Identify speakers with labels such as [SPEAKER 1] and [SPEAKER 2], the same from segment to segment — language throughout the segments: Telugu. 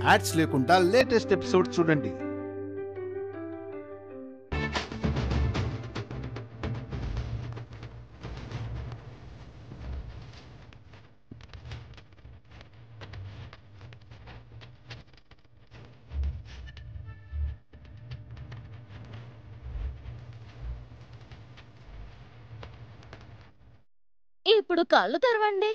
[SPEAKER 1] యాడ్స్ లేకుండా లేటెస్ట్ ఎపిసోడ్ చూడండి.
[SPEAKER 2] ఇప్పుడు కళ్ళు తెరవండి.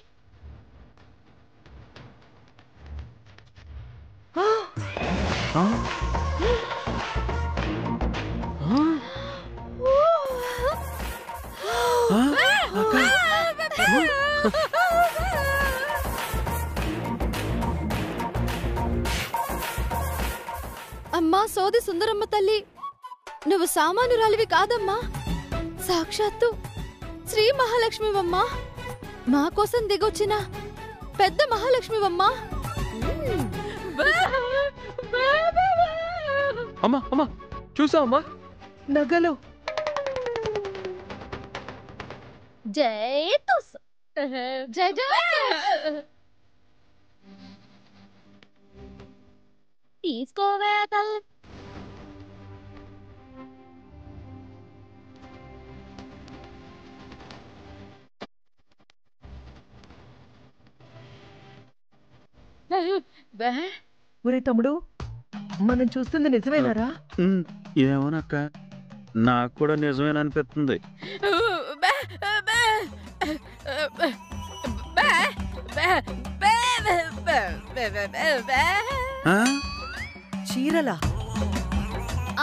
[SPEAKER 3] అమ్మా సోది సుందరమ్మ తల్లి, నువ్వు సామాన్యురాలివి కాదమ్మా, సాక్షాత్తు శ్రీ మహాలక్ష్మివమ్మా, మా కోసం దిగొచ్చిన పెద్ద మహాలక్ష్మివమ్మా.
[SPEAKER 4] అమ్మా అమ్మా చూసావమ్మా నగలు.
[SPEAKER 2] జై తుస్ జై జై. తీసుకోవే తల్లి.
[SPEAKER 5] ఒరే తమ్ముడు, మనం చూస్తుంది నిజమేనారా?
[SPEAKER 6] ఏమోనక్క, నాకు కూడా నిజమేననిపిస్తుంది.
[SPEAKER 5] చీరలా?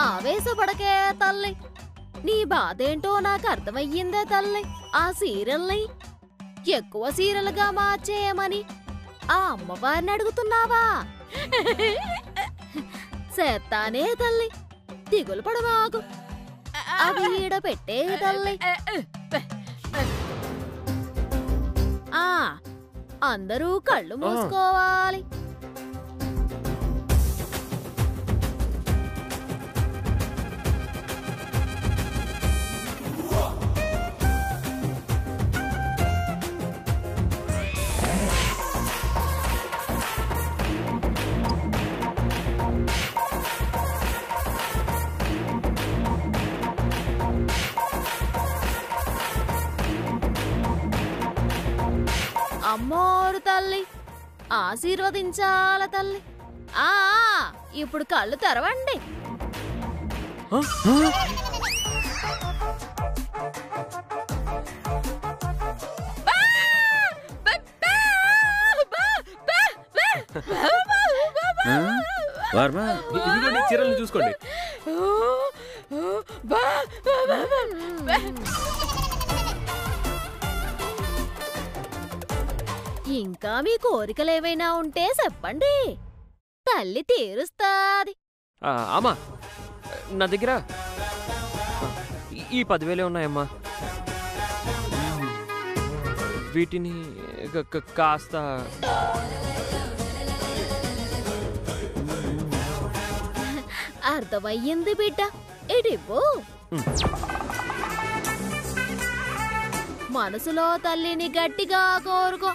[SPEAKER 2] ఆవేశపడకే తల్లి, నీ బాధేంటో నాకు అర్థమయ్యిందే తల్లి. ఆ సీరియల్ని ఎక్కువ సీరియల్గా మార్చేయమని ఆ అమ్మవారిని అడుగుతున్నావా? చేస్తానే తల్లి, దిగులు పడమాకు, అది ఈడ పెట్టే తల్లి. అందరూ కళ్ళు మూసుకోవాలి. అమ్మోరు తల్లి, ఆశీర్వదించాల తల్లి. ఇప్పుడు కళ్ళు తెరవండి.
[SPEAKER 4] చీరలు చూసుకోండి.
[SPEAKER 2] ఇంకా మీ కోరికలేవైనా ఉంటే చెప్పండి, తల్లి తీరుస్తాది.
[SPEAKER 4] అమ్మా నా దగ్గర ఈ 10,000 ఉన్నాయమ్మా, వీటిని కాస్త
[SPEAKER 2] అర్థమయ్యింది బిడ్డ, ఇడివ్వు. మనసులో తల్లిని గట్టిగా కోరుకో.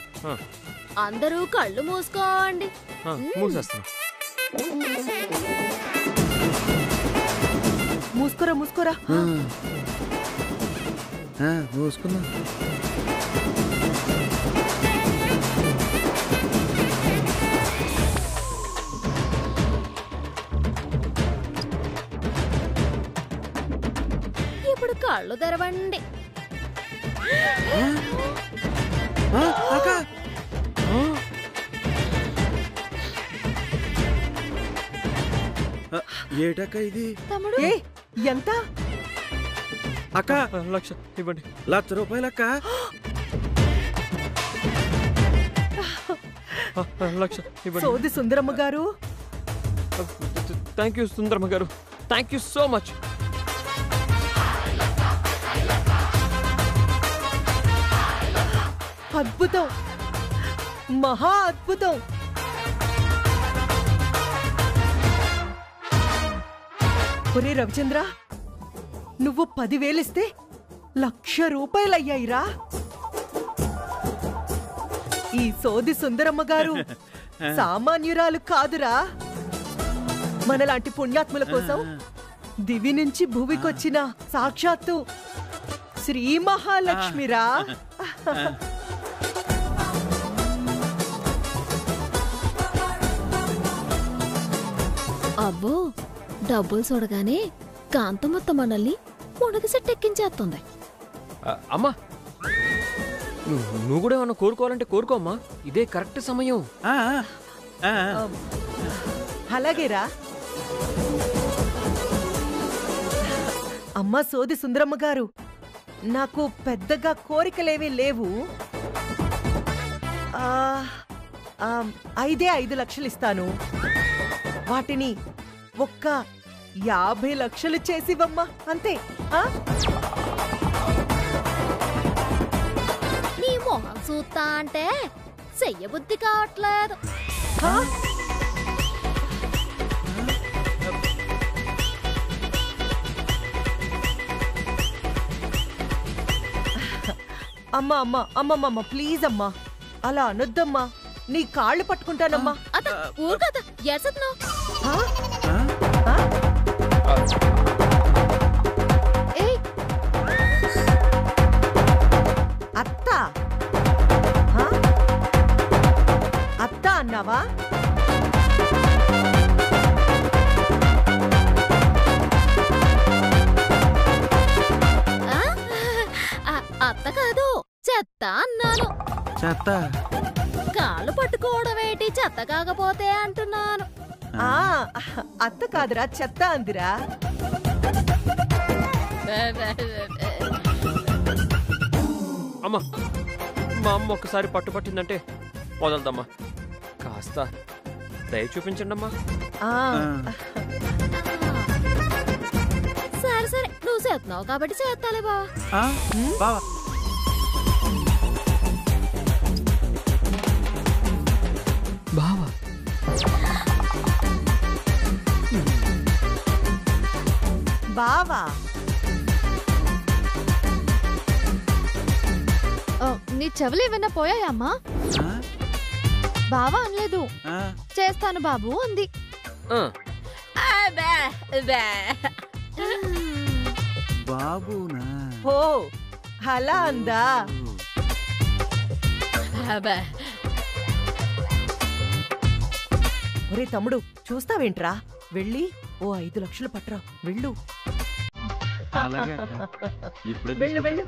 [SPEAKER 2] అందరూ కళ్ళు మూసుకోండి.
[SPEAKER 5] మూసుకోరా మూసుకోరా.
[SPEAKER 6] మూసుకున్నా.
[SPEAKER 2] ఇప్పుడు కళ్ళు తెరవండి.
[SPEAKER 6] ఏటక్క ఇది?
[SPEAKER 3] తమ్ముడు
[SPEAKER 5] ఎంత?
[SPEAKER 6] అక్క
[SPEAKER 4] 1,00,000 ఇవ్వండి.
[SPEAKER 6] 1,00,000 రూపాయలక్క.
[SPEAKER 4] 1,00,000 ఇవ్వండి.
[SPEAKER 5] సోది సుందరమ్మ గారు.
[SPEAKER 4] థ్యాంక్ యూ సుందరమ్మ గారు, థ్యాంక్ యూ సో మచ్.
[SPEAKER 5] అద్భుతం, మహా అద్భుతం. ఒరే రవిచంద్ర, నువ్వు 10,000 ఇస్తే 1,00,000 రూపాయలు అయ్యాయిరా. ఈ సోది సుందరమ్మ గారు సామాన్యురాలు కాదురా. మనలాంటి పుణ్యాత్ముల కోసం దివి నుంచి భూమికొచ్చిన సాక్షాత్తు శ్రీ మహాలక్ష్మిరా.
[SPEAKER 2] అబ్బో డబ్బులు చూడగానే కాంతమొత్త మనల్ని మునగ సెట్టెక్కించేస్తుంది.
[SPEAKER 4] అమ్మా నువ్వు కూడా ఏమన్నా కోరుకోవాలంటే కోరుకోమ్మా, ఇదే కరెక్ట్ సమయం.
[SPEAKER 5] అలాగేరా. అమ్మా సోది సుందరమ్మ గారు, నాకు పెద్దగా కోరికలేవీ లేవు. 5 లక్షలు ఇస్తాను. వాటిని ఒక్క 50 లక్షలు చేసివమ్మా, అంతే.
[SPEAKER 2] నీ మొహం చూస్తా అంటే చెయ్యబుద్ధి కావట్లేదు.
[SPEAKER 5] అమ్మా అమ్మా అమ్మమ్మమ్మ ప్లీజ్ అమ్మా, అలా అనొద్దమ్మా. నీ కాళ్ళు పట్టుకుంటానమ్మా.
[SPEAKER 2] అత ఊరుకత ఎసత్నో.
[SPEAKER 3] ఏయ్
[SPEAKER 5] అత్త అత్త అన్నావా?
[SPEAKER 2] అత్త కాదు చెత్త అన్నాను.
[SPEAKER 6] చెత్త
[SPEAKER 2] కాళ్ళు పట్టుకోవడం ఏంటి చెత్త కాకపోతే అంటున్నాను.
[SPEAKER 5] అత్త కాదురా, చెత్త అందిరా.
[SPEAKER 4] అమ్మా మా అమ్మ ఒక్కసారి పట్టుపట్టిందంటే వదలదమ్మా, కాస్త దయ చూపించండి అమ్మా.
[SPEAKER 2] సరే సరే నువ్వు చేస్తున్నావు కాబట్టి చేస్తాలే బావా.
[SPEAKER 6] బావా
[SPEAKER 4] బావా
[SPEAKER 5] బావా
[SPEAKER 3] నీ చెవులు ఏమైనా పోయాయా అమ్మా? బావా అనలేదు, చేస్తాను బాబు అంది.
[SPEAKER 6] బాబునా?
[SPEAKER 5] ఓ అలా అందా. ఒరే తమ్ముడు, చూస్తావేంట్రా? వెళ్ళి ఓ 5 లక్షలు పట్రా, వెళ్ళు. వెళ్ళు వెళ్ళు.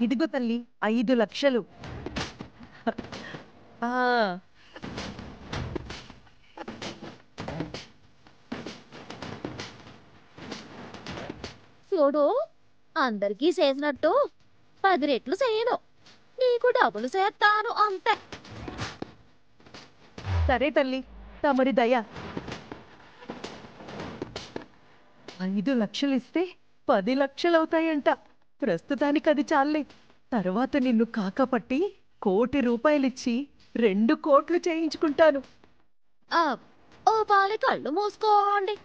[SPEAKER 5] ఇదిగో తల్లి 5 లక్షలు.
[SPEAKER 2] చూడు అందరికీ చేసినట్టు 10 రెట్లు చేయను, నీకు డబ్బులు చేస్తాను అంతే.
[SPEAKER 5] సరే తల్లి, తమరి దయ. 5 లక్షలు ఇస్తే 10 లక్షలు అవుతాయంట. ప్రస్తుతానికి అది చాలే. తర్వాత నిన్ను కాకపట్టి 1 కోటి రూపాయలిచ్చి 2 కోట్లు చేయించుకుంటాను.
[SPEAKER 2] ఓ పాలి కళ్ళు మూసుకోండి.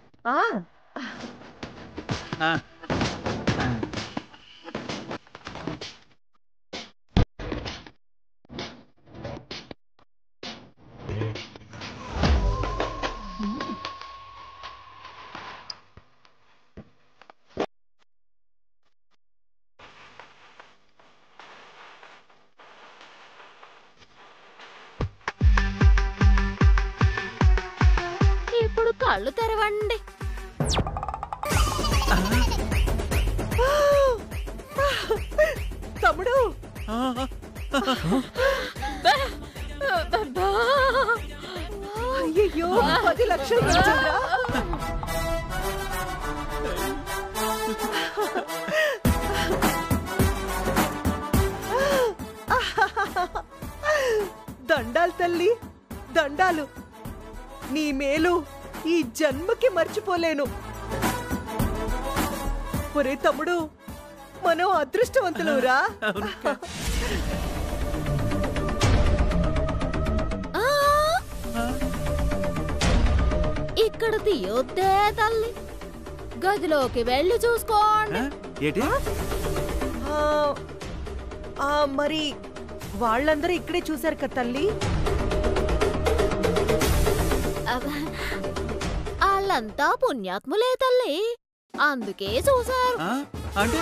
[SPEAKER 2] ఇప్పుడు కళ్ళు తెరవండి.
[SPEAKER 5] తమ్ముడు, అయ్యయ్యో 10 లక్షలు వచ్చిందిరా. దండాలు తల్లి, దండాలు. నీ మేలు ఈ జన్మకి మర్చిపోలేను. ఒరే తమ్ముడు, మనం అదృష్టవంతులురా.
[SPEAKER 2] ఆ! ఇక్కడ తీయొద్దే తల్లి, గదిలోకి వెళ్ళి చూసుకోండి.
[SPEAKER 6] ఏంటి?
[SPEAKER 5] మరి వాళ్ళందరూ ఇక్కడే చూశారు కదా తల్లి.
[SPEAKER 2] వాళ్ళంతా పుణ్యాత్ములే తల్లి, అందుకే చూశారు.
[SPEAKER 6] అంటే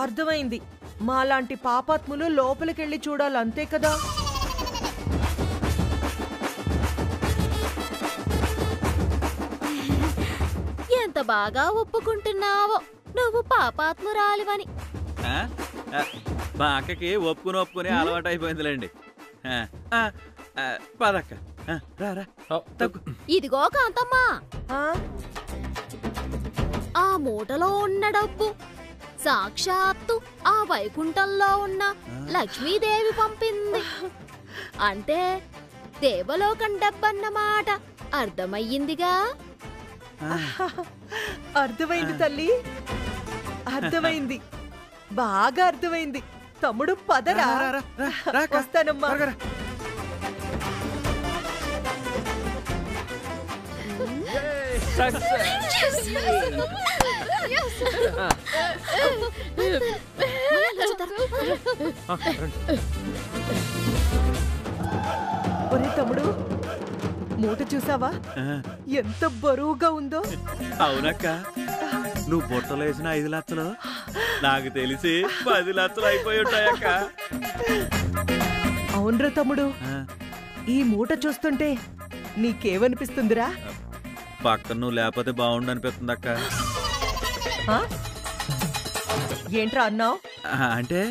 [SPEAKER 5] అర్థమైంది, మాలాంటి పాపాత్ములు లోపలికెళ్ళి చూడాలి, అంతే కదా.
[SPEAKER 2] ఎంత బాగా ఒప్పుకుంటున్నావో నువ్వు పాపాత్మురాలివని.
[SPEAKER 6] మా అక్కకి ఒప్పుకుని అలవాటు అయిపోయిందిలేండి. పదక్క రా.
[SPEAKER 2] ఇదిగో కాంతమ్మా, ఆ మూటలో ఉన్న డబ్బు సాక్షాత్తు ఆ వైకుంఠంలో ఉన్న లక్ష్మీదేవి పంపింది. అంటే దేవలోకం డబ్బన్నమాట. అర్థమయ్యిందిగా?
[SPEAKER 5] అర్థమైంది తల్లి, అర్థమైంది, బాగా అర్థమైంది. తమ్ముడు పదరా. వస్తానమ్మా. ఒరే తమ్ముడు, మూట చూసావా ఎంత బరువుగా ఉందో?
[SPEAKER 6] అవునక్క, నువ్వు బుట్టలో వేసిన 5 లక్షలు నాకు తెలిసి 10 లక్షలు అయిపోయి ఉంటాయక్క.
[SPEAKER 5] అవునరా తమ్ముడు, ఈ మూట చూస్తుంటే నీకేమనిపిస్తుందిరా?
[SPEAKER 6] పక్కన నువ్వు లేకపోతే బాగుండు అనిపిస్తుంది అక్క.
[SPEAKER 5] ఏంట్రా అన్నావు?
[SPEAKER 6] అంటే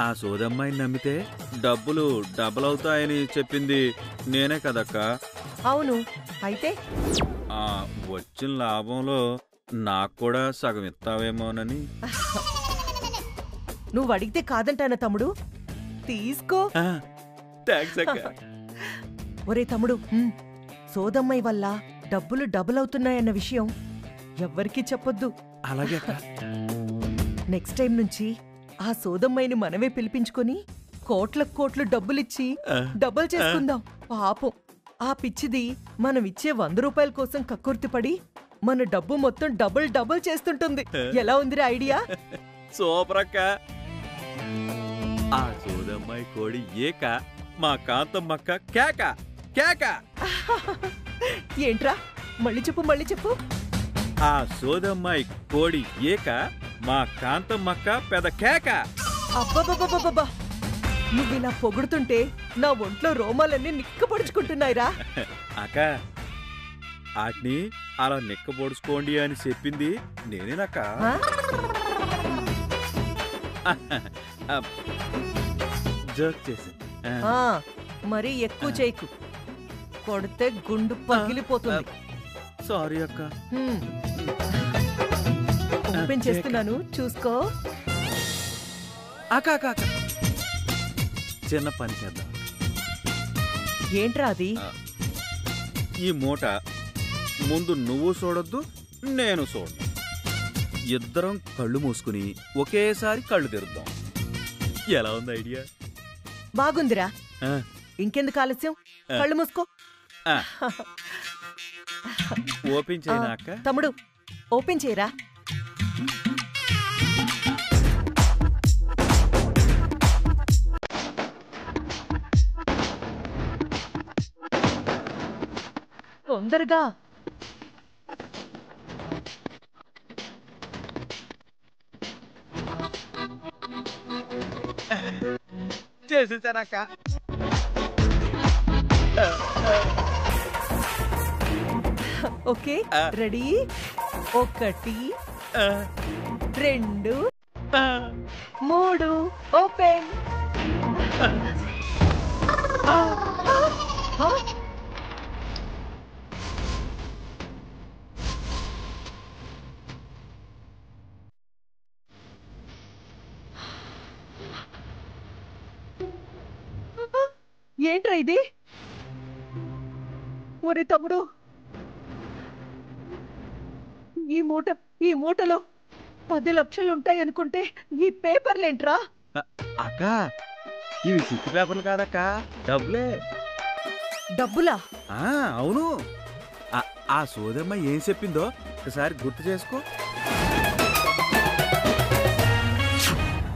[SPEAKER 6] ఆ సోదమ్మాయిని నమ్మితే డబ్బులు డబుల్ అవుతాయని చెప్పింది నేనే కదక్క.
[SPEAKER 5] అవును, అయితే
[SPEAKER 6] వచ్చిన లాభంలో నాకు కూడా సగం ఇస్తావేమోనని.
[SPEAKER 5] నువ్వు అడిగితే కాదంటానా తమ్ముడు? తీసుకో.
[SPEAKER 6] థాంక్స్ అక్క.
[SPEAKER 5] ఒరే తమ్ముడు, సోదమ్మాయి వల్ల డబ్బులు డబుల్ అవుతున్నాయన్న విషయం ఎవ్వరికీ చెప్పొద్దు.
[SPEAKER 6] అలాగే అక్క.
[SPEAKER 5] నెక్స్ట్ టైం నుంచి ఆ సోదమ్మాయిని మనమే పిలిపించుకొని కోట్లకు డబ్బులిచ్చి డబుల్ చేసుకుందాం. పాపం ఆ పిచ్చిది మనం ఇచ్చే 100 రూపాయల కోసం కక్కుర్తిపడి మన డబ్బు మొత్తం డబుల్ చేస్తుంటుంది. ఎలా ఉందిరా ఐడియా?
[SPEAKER 6] సూపర్ అక్క. ఆ సోదమ్మాయి కోడి ఏక, మా కాంతమ్మక్క కేక కేక.
[SPEAKER 5] ఏంట్రా, మళ్ళీ చెప్పు.
[SPEAKER 6] ఆ సోదమ్మాయి కోడి ఏక, మా కాంతమ్మక్క పెద కేక.
[SPEAKER 5] అబ్బబ్బబ్బబ్బబ్బా, నువ్విలా పొగుడుతుంటే నా ఒంట్లో రోమాలన్నీ నిక్కపొడుచుకుంటున్నాయిరా.
[SPEAKER 6] అక్క, ఆటిని అలా నిక్కబొడుచుకోండి అని చెప్పింది నేనేనక్క. జోక్ చేసి
[SPEAKER 5] మరీ ఎక్కువ చేయకు, కొడితే గుండు పగిలిపోతుంది.
[SPEAKER 6] సారీ అక్క.
[SPEAKER 5] ఓపెన్ చేస్తున్నాను, చూసుకో.
[SPEAKER 6] అక్క అక్క అక్క, చిన్న పని చేద్దాం.
[SPEAKER 5] ఏంట్రా అది?
[SPEAKER 6] ఈ మూట ముందు నువ్వు చూడొద్దు, నేను చూడను. ఇద్దరం కళ్ళు మూసుకుని ఒకేసారి కళ్ళు తెరుద్దాం. ఎలా ఉంది ఐడియా?
[SPEAKER 5] బాగుందిరా. ఇంకెందుకు ఆలస్యం, కళ్ళు మూసుకో.
[SPEAKER 6] ఓపెన్ చేయనా అక్క?
[SPEAKER 5] తమ్ముడు, ఓపెన్ చేయరా. తొందరగా.
[SPEAKER 1] చేసేసానక్క.
[SPEAKER 5] Okay, ready? 1 2 3 ఓపెన్. ఏంట్రా ఇది? ఒరే తమ్ముడు, ఈ మూటలో 10 లక్షలు ఉంటాయనుకుంటే ఈ పేపర్లేంట్రా?
[SPEAKER 6] అక్క ఇవి చిత్తు పేపర్లు కాదక్క, డబ్బులే.
[SPEAKER 5] డబ్బులా?
[SPEAKER 6] అవును. ఆ సోదమ్మ ఏం చెప్పిందో ఒకసారి గుర్తు చేసుకో.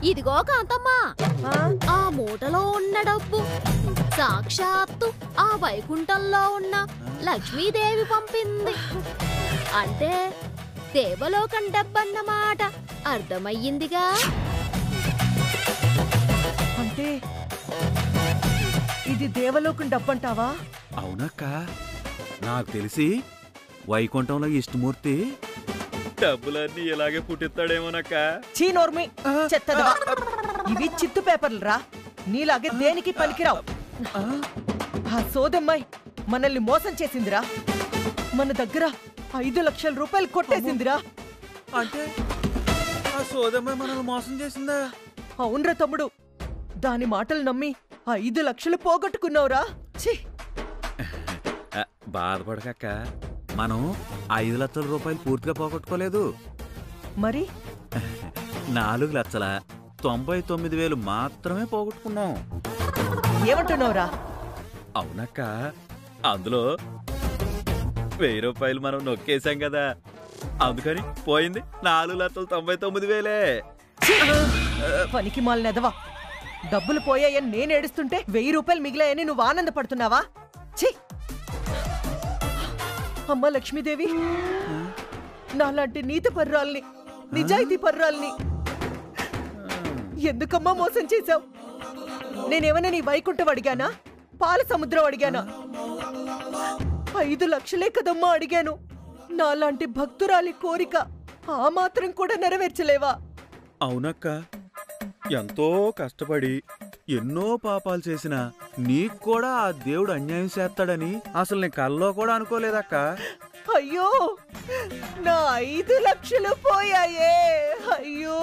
[SPEAKER 2] ఇదిగో కాంతమ్మా, ఆ మూటలో ఉన్న డబ్బు సాక్షాత్తు ఆ వైకుంఠంలో ఉన్న లక్ష్మీదేవి పంపింది. అంటే దేవలోకం డబ్బన్నమాట. అర్థమయ్యిందిగా?
[SPEAKER 5] అంటే ఇది దేవలోకం డబ్బంటావా?
[SPEAKER 6] అవునక్క, నాకు తెలిసి వైకుంఠంలో ఇష్టమూర్తి డబ్బులన్నీ ఇలాగే పుట్టిస్తాడేమోనక్క.
[SPEAKER 5] చీనోర్మి చెత్తదవా, ఇవి చిత్తు పేపర్లు రా, నీలాగే దేనికి పనికిరావు. ఆ సోదమ్మాయి మనల్ని మోసం చేసిందిరా. మన దగ్గర 5 లక్షల రూపాయలు కొట్టేసిందిరా.
[SPEAKER 6] అంటే ఆ సోదమ్మ మనల్ని మోసం చేసిందా?
[SPEAKER 5] అవునరా తమ్ముడు, దాని మాటలు నమ్మి 5 లక్షలు పోగొట్టుకున్నావురా. ఛీ!
[SPEAKER 6] బాధపడకక్క, మనం 5 లక్షల రూపాయలు పూర్తిగా పోగొట్టుకోలేదు.
[SPEAKER 5] మరి
[SPEAKER 6] 4,99,000 మాత్రమే పోగొట్టుకున్నాం.
[SPEAKER 5] ఏమంటున్నావురా?
[SPEAKER 6] అవునక్క, అందులో 1000 రూపాయలు మనం నొక్కేశాం కదా, అందుకని పోయింది 4,99,000.
[SPEAKER 5] పనికి మాలినెదవా, డబ్బులు పోయాయని నేను ఏడుస్తుంటే 1000 రూపాయలు మిగిలాయని నువ్వు ఆనందపడుతున్నావా? ఛీ! అమ్మ లక్ష్మీదేవి, నాలాంటి నీతి పర్రాల్ని, నిజాయితీ పర్రాల్ని ఎందుకమ్మా మోసం చేశావు? నేనేమన్నా నీ వైకుంఠం అడిగానా, పాల సముద్రం అడిగానా? 5 లక్షలే కదమ్మా అడిగాను. నాలాంటి భక్తురాలి కోరిక ఆ మాత్రం కూడా నెరవేర్చలేవా?
[SPEAKER 6] అవునక్క, ఎంతో కష్టపడి ఎన్నో పాపాలు చేసినా నీకు కూడా ఆ దేవుడు అన్యాయం చేస్తాడని అసలు నీ కల్లో కూడా అనుకోలేదక్క.
[SPEAKER 5] అయ్యో, నా 5 లక్షలు పోయాయే. అయ్యో,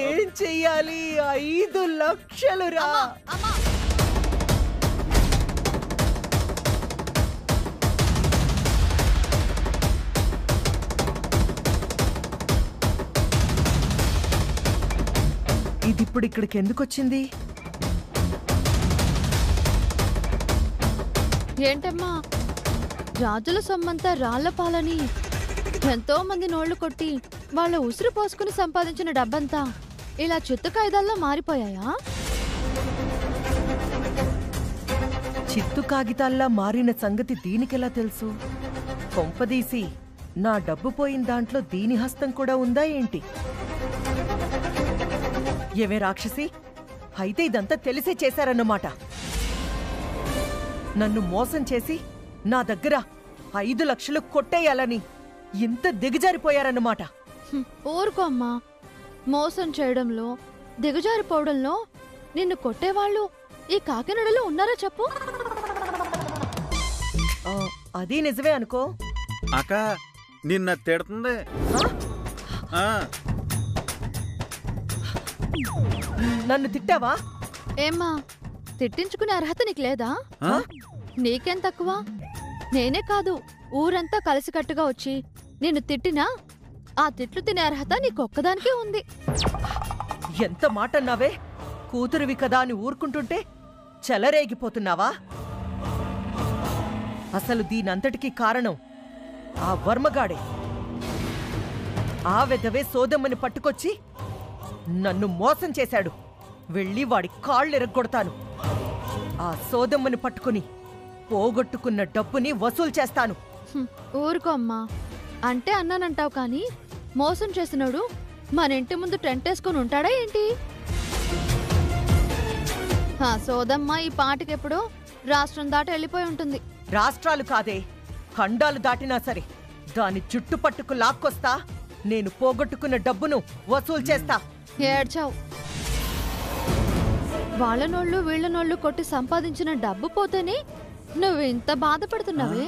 [SPEAKER 5] ఏం చెయ్యాలి? 5 లక్షలు రా. ఇదిప్పుడు ఇక్కడికి ఎందుకు వచ్చింది?
[SPEAKER 3] ఏంటమ్మా, రాజుల సొమ్మంతా రాళ్ల పాలని ఎంతో మంది నోళ్లు కొట్టి వాళ్ళ ఉసురు పోసుకుని సంపాదించిన డబ్బంతా ఇలా చిత్తు కాగితాల్లో మారిపోయాయా?
[SPEAKER 5] చిత్తు కాగితాల్లా మారిన సంగతి దీనికెలా తెలుసు? కొంపదీసి నా డబ్బు పోయిన దాంట్లో దీని హస్తం కూడా ఉందా ఏంటి? ఏవే రాక్షసి, అయితే ఇదంతా తెలిసే చేశారన్నమాట. నన్ను మోసం చేసి నా దగ్గర 5 లక్షలు కొట్టేయాలని ఇంత దిగజారిపోయారన్నమాట.
[SPEAKER 3] ఊరుకో అమ్మా, మోసం చేయడంలో దిగజారిపోవడంలో నిన్ను కొట్టేవాళ్ళు ఈ కాకినాడలో ఉన్నారా చెప్పు?
[SPEAKER 5] అది నిజమే అనుకో.
[SPEAKER 6] అక్క, నిన్న తిడుతుంది.
[SPEAKER 5] నన్ను తిట్టావా?
[SPEAKER 3] ఏమ్మా, తిట్టించుకునే అర్హత నీకు లేదా? నీకేం తక్కువ? నేనే కాదు, ఊరంతా కలిసికట్టుగా వచ్చి నిన్ను తిట్టినా ఆ తిట్లు తినే అర్హత నీకొక్కదానికే ఉంది.
[SPEAKER 5] ఎంత మాట అన్నావే? కూతురువి కదా అని ఊరుకుంటుంటే చెలరేగిపోతున్నావా? అసలు దీనంతటికీ కారణం ఆ వర్మగాడే. ఆ వెధవే సోదమ్మని పట్టుకొచ్చి నన్ను మోసం చేశాడు. వెళ్ళి వాడి కాళ్ళెరగొడతాను. ఆ సోదమ్మని పట్టుకుని పోగొట్టుకున్న డబ్బుని వసూలు చేస్తాను.
[SPEAKER 3] ఊరుకో అమ్మా, అంటే అన్నానంటావు కాని మోసం చేసినోడు మన ఇంటి ముందు టెంట్ వేసుకుని ఉంటాడా ఏంటి? ఆ సోదమ్మ ఈ పాటికెప్పుడో రాష్ట్రం దాటి వెళ్ళిపోయి ఉంటుంది.
[SPEAKER 5] రాష్ట్రాలు కాదే, ఖండాలు దాటినా సరే దాని చుట్టుపట్టుకు లాక్కొస్తా. నేను పోగొట్టుకున్న డబ్బును వసూలు చేస్తా.
[SPEAKER 3] ఏడ్చావు. వాళ్ళనోళ్ళు వీళ్ళనోళ్ళు కొట్టి సంపాదించిన డబ్బు పోతేనే నువ్వు ఇంత బాధపడుతున్నావే.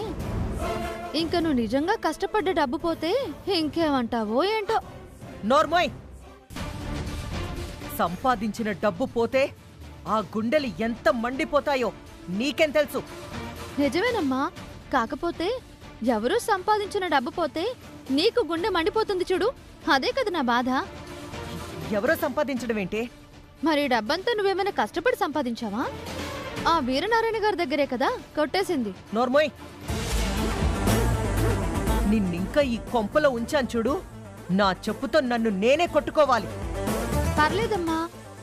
[SPEAKER 3] ఇంక నువ్వు నిజంగా కష్టపడ్డ డబ్బు పోతే ఇంకేమంటావో ఏంటో.
[SPEAKER 5] నోర్మోయ్, సంపాదించిన డబ్బు పోతే ఆ గుండెలు ఎంత మండిపోతాయో నీకేం తెలుసు?
[SPEAKER 3] నిజమేనమ్మా, కాకపోతే ఎవరూ సంపాదించిన డబ్బు పోతే నీకు గుండె మండిపోతుంది చూడు, అదే కదా నా బాధ.
[SPEAKER 5] ఎవరో సంపాదించడం ఏంటి?
[SPEAKER 3] మరి డబ్బంతా నువ్వేమైనా కష్టపడి సంపాదించావా? ఆ వీరనారాయణ గారి దగ్గరే కదా కొట్టేసింది.
[SPEAKER 5] నోర్మోయ్, నిన్నింకా ఈ కొంపలో ఉంచాను చూడు, నా చెప్పుతో నన్ను నేనే కొట్టుకోవాలి.
[SPEAKER 3] పర్లేదమ్మా,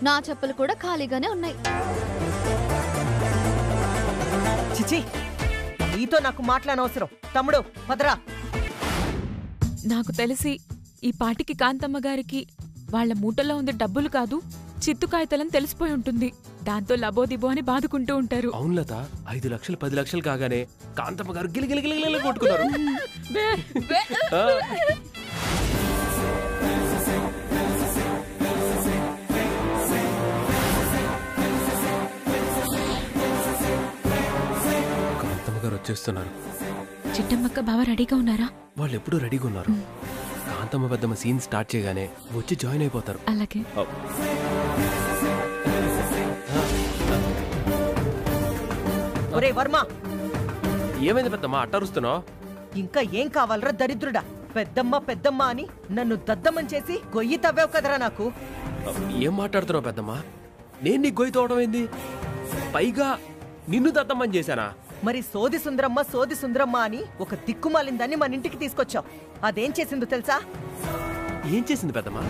[SPEAKER 3] నా చెప్పులు కూడా ఖాళీగానే ఉన్నాయి.
[SPEAKER 5] చిచి, నీతో నాకు మాట్లాడనవసరం. తమ్ముడు పదరా.
[SPEAKER 7] నాకు తెలిసి ఈ పాటికి కాంతమ్మ గారికి వాళ్ల మూటలో ఉంది డబ్బులు కాదు, చిత్తు కాగితాలని తెలిసిపోయి ఉంటుంది. దాంతో లబోదిబో అని బాదుకుంటూ ఉంటారు.
[SPEAKER 4] అవును లత, 5 లక్షలు 10 లక్షలు కాగానే కాంతమ్మ గారు గిలిగిలిగిలిగిలి కొట్టుకున్నారు. కాంతమ్మ గారు వచ్చేస్తున్నారు.
[SPEAKER 7] చిట్టమ్మక్క బావ రెడీగా ఉన్నారా?
[SPEAKER 4] వాళ్ళు ఎప్పుడూ రెడీగా ఉన్నారు. కాంతమ్మ పెద్దమ్మ సీన్ స్టార్ట్ చేయగానే వచ్చి జాయిన్ అయిపోతారు.
[SPEAKER 7] అలాగే.
[SPEAKER 5] ఒరే వర్మ,
[SPEAKER 4] ఏమైంది పెద్దమ్మ అట్టరుస్తున్నావు?
[SPEAKER 5] ఇంకా ఏం కావాలరా దరిద్రుడా? పెద్దమ్మ పెద్దమ్మ అని నన్ను దద్దమ్మని చేసి గొయ్యి తవ్వావు కదరా నాకు.
[SPEAKER 4] ఏం మాట్లాడుతున్నావు పెద్దమ్మ? నేను నీ గొయ్యి తోవడం ఏంది? పైగా నిన్ను దద్దమ్మని చేశానా?
[SPEAKER 5] మరి సోది సుందరమ్మ అని ఒక దిక్కుమాలిందాన్ని మన ఇంటికి తీసుకొచ్చావు. అదేం చేసిందో తెలుసా?
[SPEAKER 4] ఏం చేసింది పెద్దమ్మ?